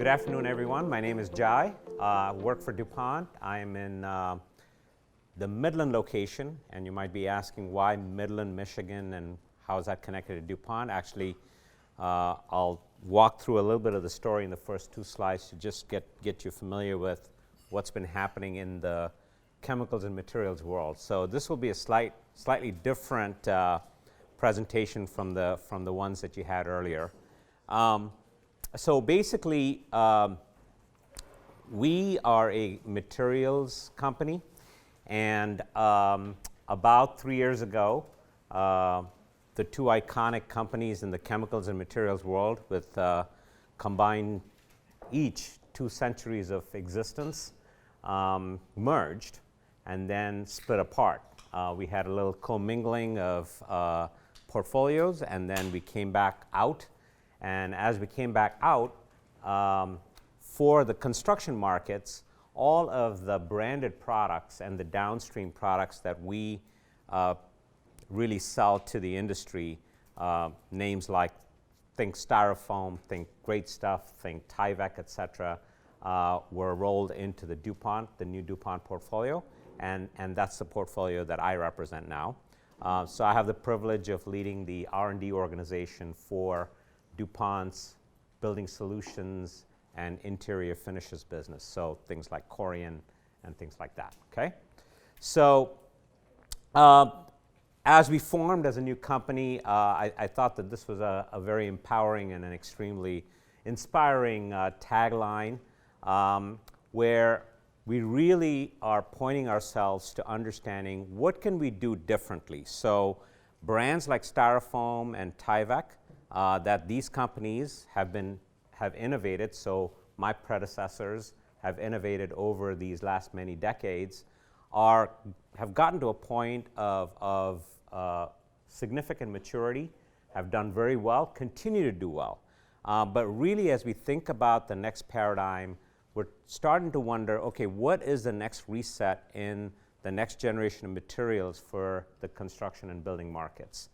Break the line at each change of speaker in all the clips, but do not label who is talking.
Good afternoon, everyone. My name is Jai. I work for DuPont. I am in the Midland location, and you might be asking why Midland, Michigan, and how is that connected to DuPont? Actually, I'll walk through a little bit of the story in the first two slides to just get you familiar with what's been happening in the chemicals and materials world. So this will be a slightly different presentation from the ones that you had earlier. So basically, we are a materials company, and about 3 years ago, the two iconic companies in the chemicals and materials world with combined each 2 centuries of existence merged and then split apart. We had a little commingling of portfolios, and then we came back out. And as we came back out, for the construction markets, all of the branded products and the downstream products that we really sell to the industry, names like think Styrofoam, think Great Stuff, think Tyvek, et cetera, were rolled into the new DuPont portfolio, and that's the portfolio that I represent now. So I have the privilege of leading the R&D organization for DuPont's building solutions and interior finishes business, so things like Corian and things like that, okay? So as we formed as a new company, I thought that this was a very empowering and an extremely inspiring tagline where we really are pointing ourselves to understanding what can we do differently. So brands like Styrofoam and Tyvek that these companies have innovated, so my predecessors have innovated over these last many decades, have gotten to a point of significant maturity, have done very well, continue to do well. But really, as we think about the next paradigm, we're starting to wonder, okay, what is the next reset in the next generation of materials for the construction and building markets?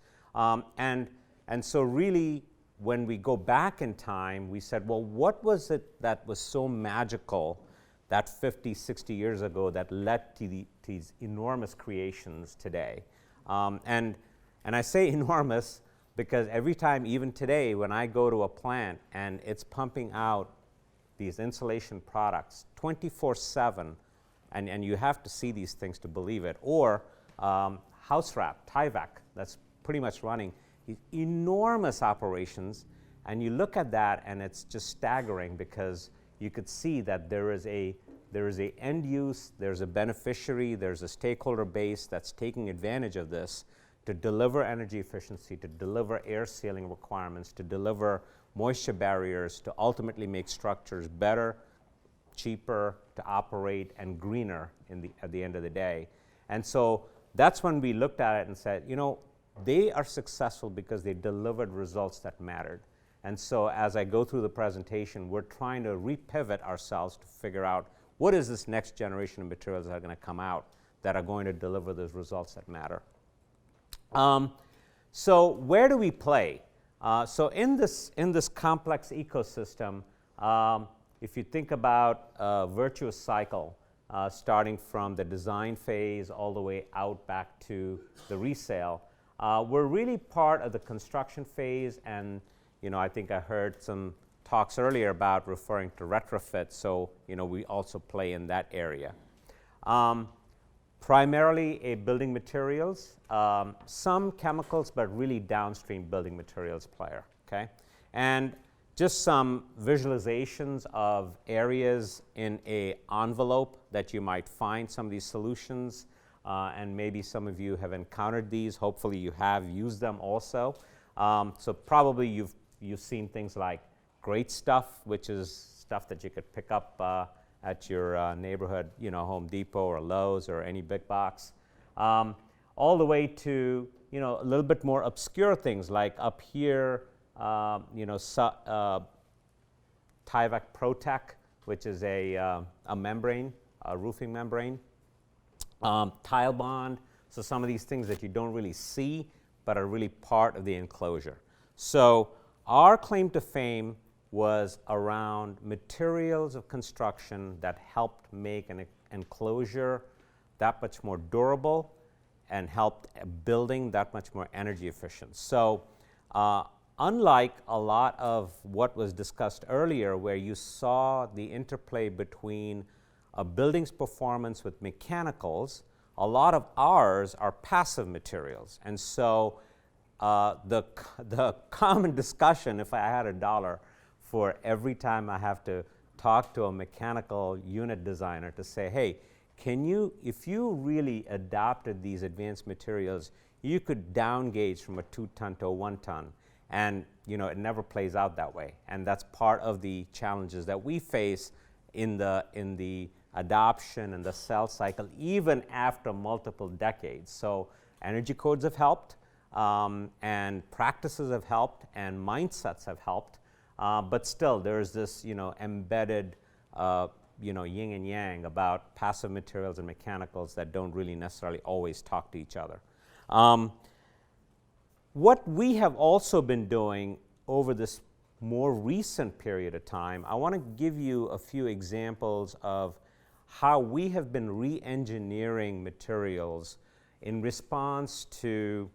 And so really, when we go back in time, we said, well, what was it that was so magical that 50, 60 years ago that led to these enormous creations today? And I say enormous because every time, even today, when I go to a plant and it's pumping out these insulation products 24/7, and you have to see these things to believe it, or house wrap, Tyvek, that's pretty much running these enormous operations, and you look at that and it's just staggering because you could see that there is a end use, there's a beneficiary, there's a stakeholder base that's taking advantage of this to deliver energy efficiency, to deliver air sealing requirements, to deliver moisture barriers, to ultimately make structures better, cheaper to operate, and greener at the end of the day. And so that's when we looked at it and said, you know, they are successful because they delivered results that mattered. And so as I go through the presentation, we're trying to repivot ourselves to figure out what is this next generation of materials that are going to come out that are going to deliver those results that matter. So where do we play? So in this complex ecosystem, if you think about a virtuous cycle, starting from the design phase all the way out back to the resale, we're really part of the construction phase, and I think I heard some talks earlier about referring to retrofit, so we also play in that area. Primarily a building materials, some chemicals, but really downstream building materials player, okay? And just some visualizations of areas in an envelope that you might find some of these solutions. And maybe some of you have encountered these. Hopefully you have used them also. So probably you've seen things like Great Stuff, which is stuff that you could pick up at your neighborhood, Home Depot or Lowe's or any big box, all the way to a little bit more obscure things like up here, Tyvek ProTech, which is a membrane, a roofing membrane. Tile bond, so some of these things that you don't really see but are really part of the enclosure. So our claim to fame was around materials of construction that helped make an enclosure that much more durable and helped a building that much more energy efficient. So unlike a lot of what was discussed earlier, where you saw the interplay between a building's performance with mechanicals, a lot of ours are passive materials. And so the common discussion, if I had $1 for every time I have to talk to a mechanical unit designer to say, hey, if you really adopted these advanced materials, you could down gauge from a 2-ton to a 1-ton. And it never plays out that way. And that's part of the challenges that we face in the adoption and the sales cycle, even after multiple decades. So energy codes have helped, and practices have helped, and mindsets have helped. But still, there's this embedded yin and yang about passive materials and mechanicals that don't really necessarily always talk to each other. What we have also been doing over this more recent period of time, I want to give you a few examples of how we have been re-engineering materials in response to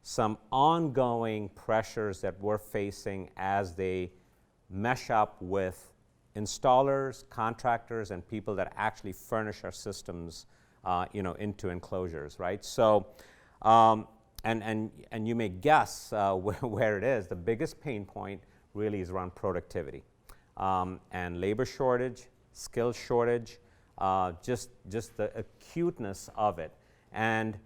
some ongoing pressures that we're facing as they mesh up with installers, contractors, and people that actually furnish our systems, into enclosures, right? So, and you may guess where it is. The biggest pain point really is around productivity, and labor shortage, skill shortage, just the acuteness of it. And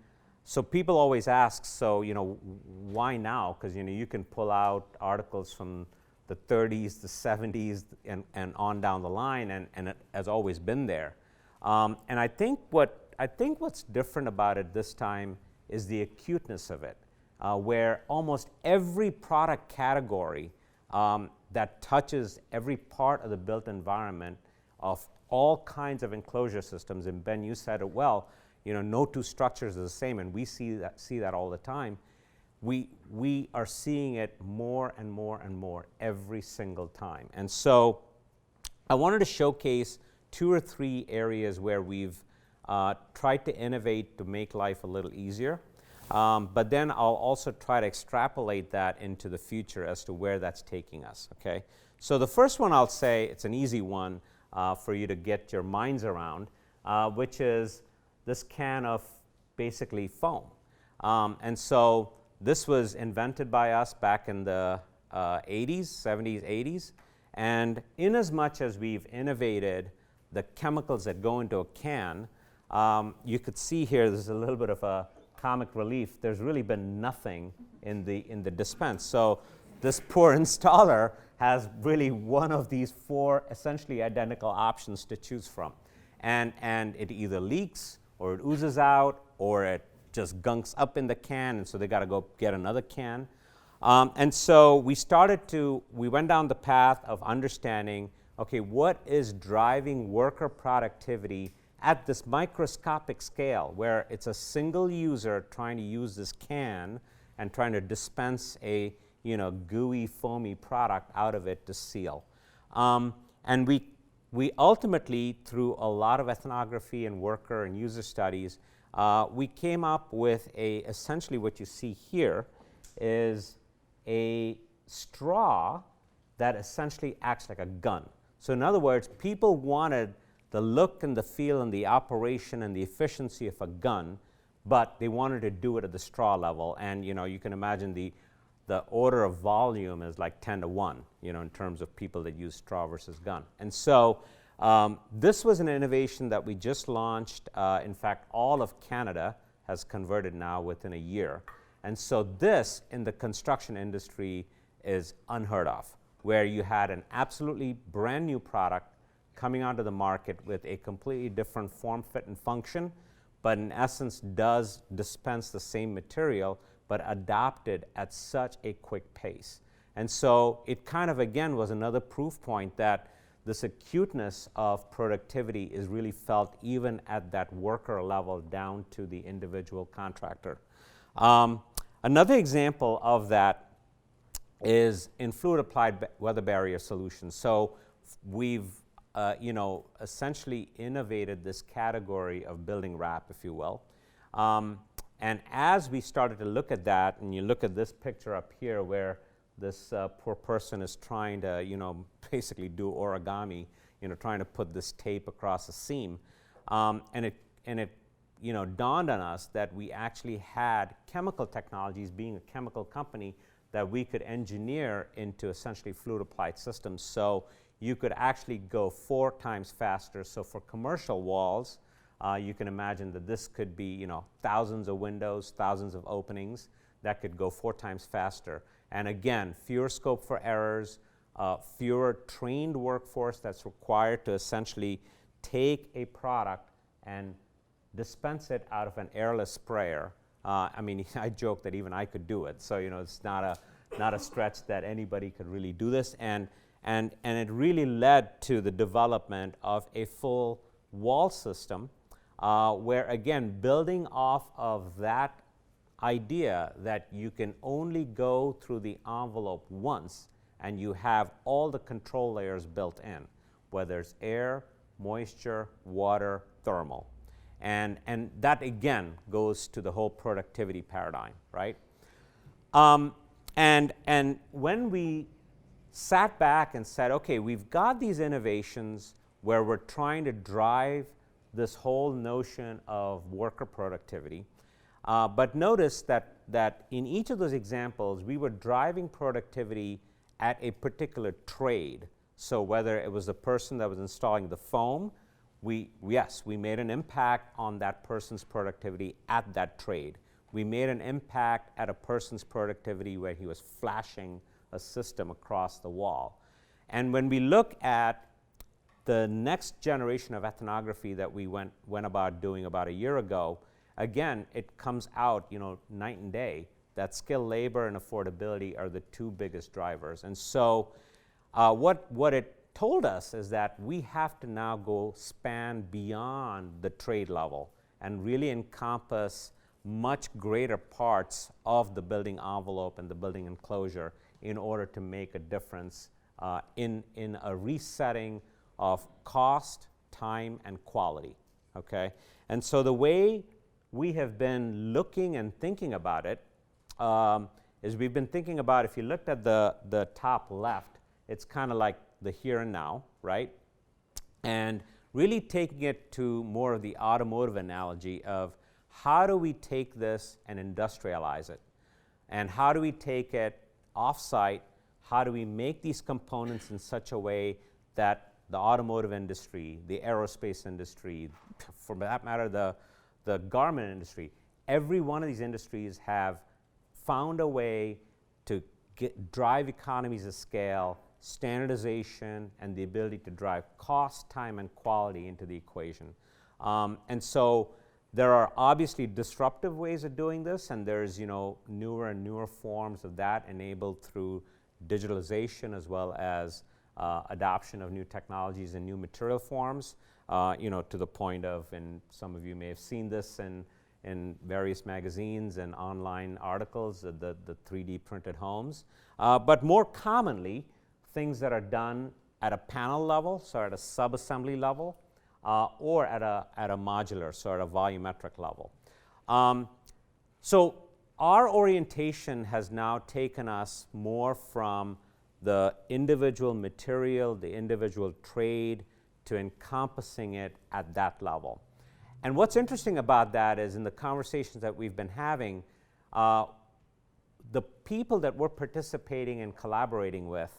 so people always ask, so why now? Because you can pull out articles from the 30s, the 70s, and on down the line, and it has always been there. And I think what's different about it this time is the acuteness of it, where almost every product category that touches every part of the built environment of all kinds of enclosure systems, and Ben, you said it well, no two structures are the same, and we see that all the time. We are seeing it more and more and more every single time. And so I wanted to showcase 2 or 3 areas where we've tried to innovate to make life a little easier. But then I'll also try to extrapolate that into the future as to where that's taking us, okay? So the first one I'll say, it's an easy one for you to get your minds around, which is this can of basically foam. And so this was invented by us back in the 80s, 70s, 80s. And in as much as we've innovated the chemicals that go into a can, you could see here there's a little bit of a comic relief. There's really been nothing in the dispense. So this poor installer has really one of these 4 essentially identical options to choose from. And it either leaks, or it oozes out, or it just gunks up in the can, and so they got to go get another can. And so we went down the path of understanding, okay, what is driving worker productivity at this microscopic scale, where it's a single user trying to use this can and trying to dispense a gooey, foamy product out of it to seal. And we ultimately, through a lot of ethnography and worker and user studies, we came up with essentially what you see here is a straw that essentially acts like a gun. So in other words, people wanted the look and the feel and the operation and the efficiency of a gun, but they wanted to do it at the straw level. And you can imagine the order of volume is like 10 to 1, in terms of people that use straw versus gun. And so this was an innovation that we just launched. In fact, all of Canada has converted now within a year. And so this, in the construction industry, is unheard of, where you had an absolutely brand new product coming onto the market with a completely different form, fit, and function, but in essence does dispense the same material, but adopted at such a quick pace. And so it kind of, again, was another proof point that this acuteness of productivity is really felt even at that worker level down to the individual contractor. Another example of that is in fluid applied weather barrier solutions. So we've essentially innovated this category of building wrap, if you will. And as we started to look at that, and you look at this picture up here where this poor person is trying to, basically do origami, trying to put this tape across a seam, and it dawned on us that we actually had chemical technologies, being a chemical company, that we could engineer into essentially fluid applied systems. So you could actually go 4 times faster. So for commercial walls, you can imagine that this could be, thousands of windows, thousands of openings that could go 4 times faster. And again, fewer scope for errors, fewer trained workforce that's required to essentially take a product and dispense it out of an airless sprayer. I joke that even I could do it. So, it's not a stretch that anybody could really do this. And it really led to the development of a full wall system where, again, building off of that idea that you can only go through the envelope once and you have all the control layers built in, whether it's air, moisture, water, thermal. And that, again, goes to the whole productivity paradigm, right? And when we sat back and said, okay, we've got these innovations where we're trying to drive this whole notion of worker productivity, but notice that in each of those examples, we were driving productivity at a particular trade. So whether it was the person that was installing the foam, we made an impact on that person's productivity at that trade. We made an impact at a person's productivity where he was flashing a system across the wall. And when we look at the next generation of ethnography that we went about doing about a year ago, again, it comes out, night and day, that skilled labor and affordability are the 2 biggest drivers. And so what it told us is that we have to now go span beyond the trade level and really encompass much greater parts of the building envelope and the building enclosure in order to make a difference in a resetting of cost, time, and quality, okay? And so the way we have been looking and thinking about it is we've been thinking about, if you looked at the top left, it's kind of like the here and now, right? And really taking it to more of the automotive analogy of how do we take this and industrialize it? And how do we take it off-site? How do we make these components in such a way that the automotive industry, the aerospace industry, for that matter, the garment industry, every one of these industries have found a way to drive economies of scale, standardization, and the ability to drive cost, time, and quality into the equation. And so there are obviously disruptive ways of doing this, and there's newer and newer forms of that enabled through digitalization as well as adoption of new technologies and new material forms, to the point of, and some of you may have seen this in various magazines and online articles, the 3D printed homes. But more commonly, things that are done at a panel level, so at a sub-assembly level, or at a modular, so at a volumetric level. So our orientation has now taken us more from the individual material, the individual trade, to encompassing it at that level. And what's interesting about that is in the conversations that we've been having, the people that we're participating and collaborating with,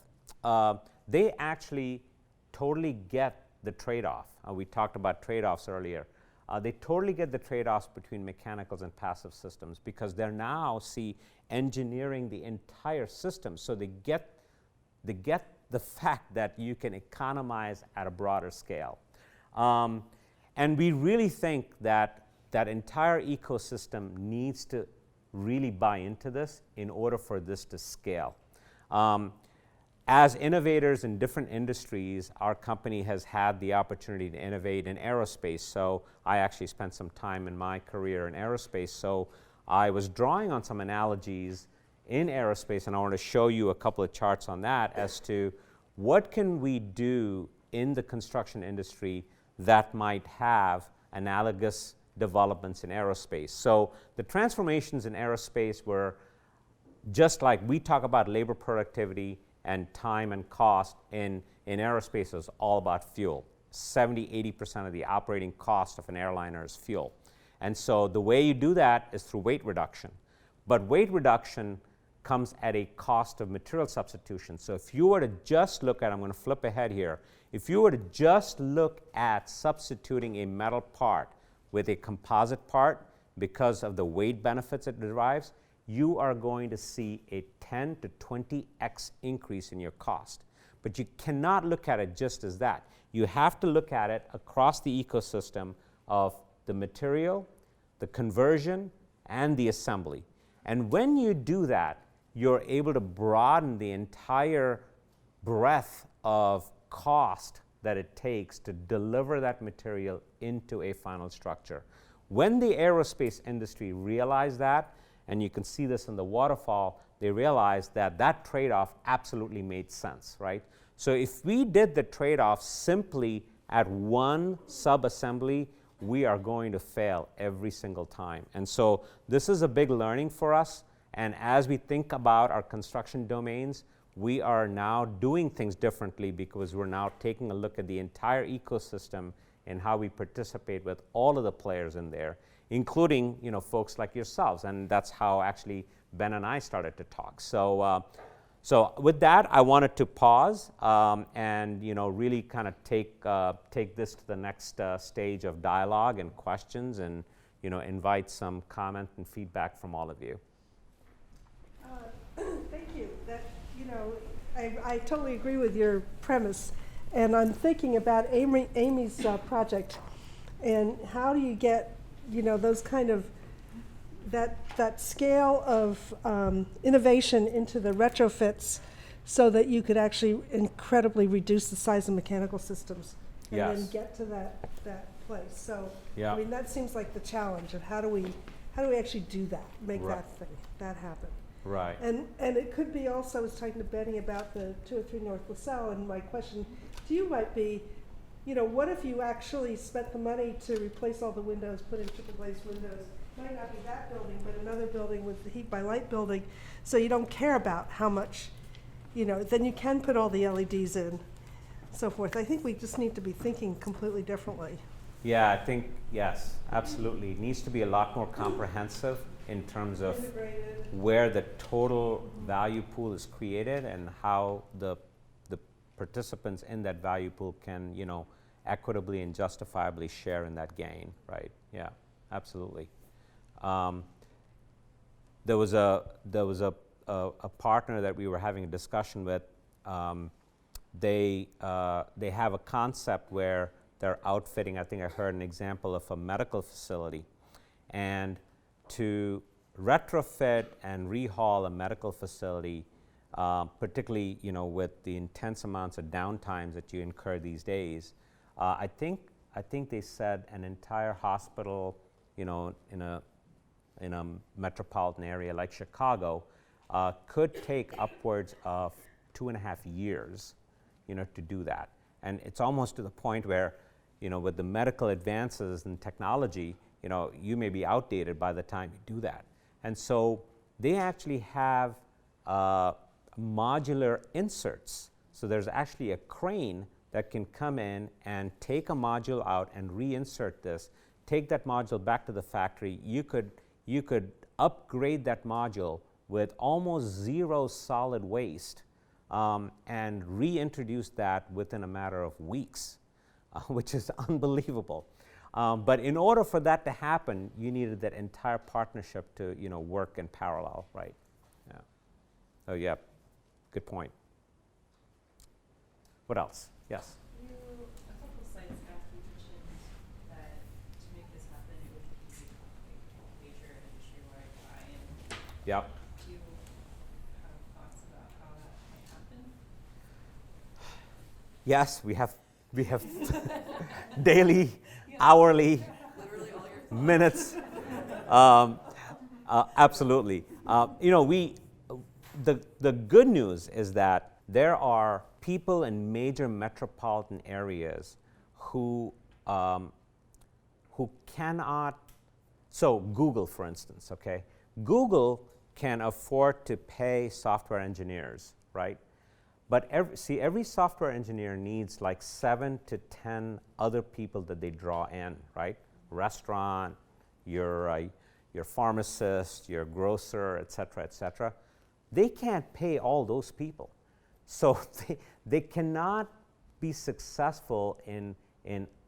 they actually totally get the trade-off. We talked about trade-offs earlier. They totally get the trade-offs between mechanicals and passive systems because they're now engineering the entire system. So they get the fact that you can economize at a broader scale. And we really think that that entire ecosystem needs to really buy into this in order for this to scale. As innovators in different industries, our company has had the opportunity to innovate in aerospace. So I actually spent some time in my career in aerospace. So I was drawing on some analogies in aerospace, and I want to show you a couple of charts on that as to what can we do in the construction industry that might have analogous developments in aerospace. So the transformations in aerospace were just like we talk about labor productivity and time and cost. In aerospace, is all about fuel. 70–80% of the operating cost of an airliner is fuel. And so the way you do that is through weight reduction. But weight reduction comes at a cost of material substitution. So if you were to just look at, I'm going to flip ahead here, if you were to just look at substituting a metal part with a composite part because of the weight benefits it derives, you are going to see a 10 to 20x increase in your cost. But you cannot look at it just as that. You have to look at it across the ecosystem of the material, the conversion, and the assembly. And when you do that, you're able to broaden the entire breadth of cost that it takes to deliver that material into a final structure. When the aerospace industry realized that, and you can see this in the waterfall, they realized that that trade-off absolutely made sense, right? So if we did the trade-off simply at one sub-assembly, we are going to fail every single time. And so this is a big learning for us. And as we think about our construction domains, we are now doing things differently because we're now taking a look at the entire ecosystem and how we participate with all of the players in there, including folks like yourselves. And that's how actually Ben and I started to talk. So with that, I wanted to pause and really kind of take this to the next stage of dialogue and questions, and invite some comment and feedback from all of you.
Thank you. I totally agree with your premise, and I'm thinking about Amy's project, and how do you get those kind of that scale of innovation into the retrofits, so that you could actually incredibly reduce the size of mechanical systems, and
yes.
then get to that place. So
yeah.
I mean, that seems like the challenge of how do we actually do that, make
right.
that happen.
Right.
And it could be also, I was talking to Benny about the 203 North LaSalle, and my question to you might be, what if you actually spent the money to replace all the windows, put in triple glazed windows? Might not be that building, but another building with the heat by light building, so you don't care about how much, then you can put all the LEDs in, so forth. I think we just need to be thinking completely differently.
Yeah, I think, yes, absolutely. It needs to be a lot more comprehensive in terms of
integrated,
where the total value pool is created and how the participants in that value pool can, equitably and justifiably share in that gain, right? Yeah, absolutely. There was a partner that we were having a discussion with. They have a concept where they're outfitting, I think I heard an example of a medical facility, and to retrofit and rehaul a medical facility, particularly with the intense amounts of downtimes that you incur these days, I think they said an entire hospital, in a metropolitan area like Chicago, could take upwards of 2.5 years, to do that. And it's almost to the point where, with the medical advances in technology, you may be outdated by the time you do that. And so they actually have modular inserts. So there's actually a crane that can come in and take a module out and reinsert this, take that module back to the factory. You could upgrade that module with almost zero solid waste and reintroduce that within a matter of weeks, which is unbelievable. But in order for that to happen, you needed that entire partnership to work in parallel, right? Yeah. Oh yeah, good point. What else? Yes.
A couple of slides after you mentioned that to make this happen, it would be a major industry-wide buy-in.
Yep.
Do you have thoughts about how that might happen?
Yes, we have daily, hourly,
Literally all your thoughts.
minutes. Absolutely. the good news is that there are people in major metropolitan areas who cannot. So Google, for instance, okay, Google can afford to pay software engineers, right? But every software engineer needs like 7 to 10 other people that they draw in, right? Restaurant, your pharmacist, your grocer, et cetera. They can't pay all those people. So they cannot be successful in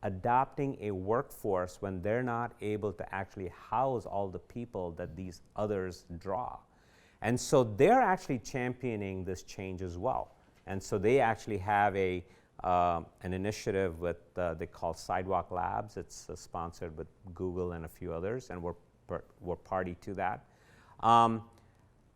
adopting a workforce when they're not able to actually house all the people that these others draw. And so they're actually championing this change as well. And so they actually have an initiative with they call Sidewalk Labs. It's sponsored with Google and a few others, and we're party to that.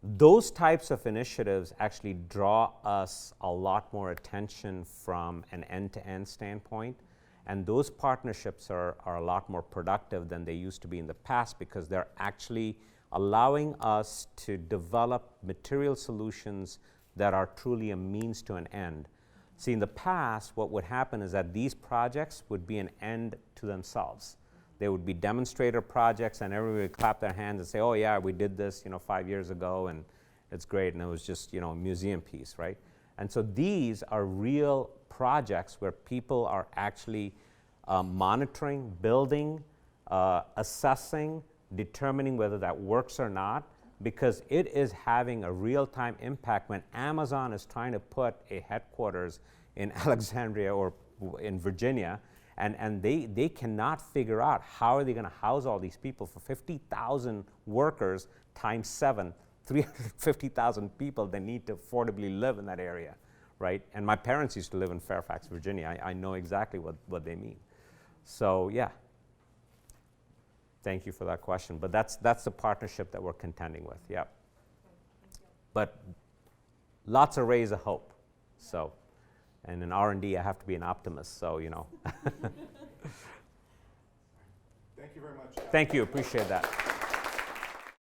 Those types of initiatives actually draw us a lot more attention from an end-to-end standpoint, and those partnerships are a lot more productive than they used to be in the past because they're actually allowing us to develop material solutions that are truly a means to an end. See, in the past, what would happen is that these projects would be an end to themselves. They would be demonstrator projects, and everybody would clap their hands and say, "Oh yeah, we did this, 5 years ago, and it's great." And it was just, a museum piece, right? And so these are real projects where people are actually monitoring, building, assessing, determining whether that works or not, because it is having a real-time impact when Amazon is trying to put a headquarters in Alexandria or in Virginia, and they cannot figure out how are they going to house all these people for 50,000 workers times 7, 350,000 people that need to affordably live in that area, right? And my parents used to live in Fairfax, Virginia. I know exactly what they mean. So yeah. Thank you for that question. But that's the partnership that we're contending with. Yep.
Thank you.
But lots of rays of hope. So, and in R&D, I have to be an optimist. So
Thank you very much.
Thank you. Appreciate that.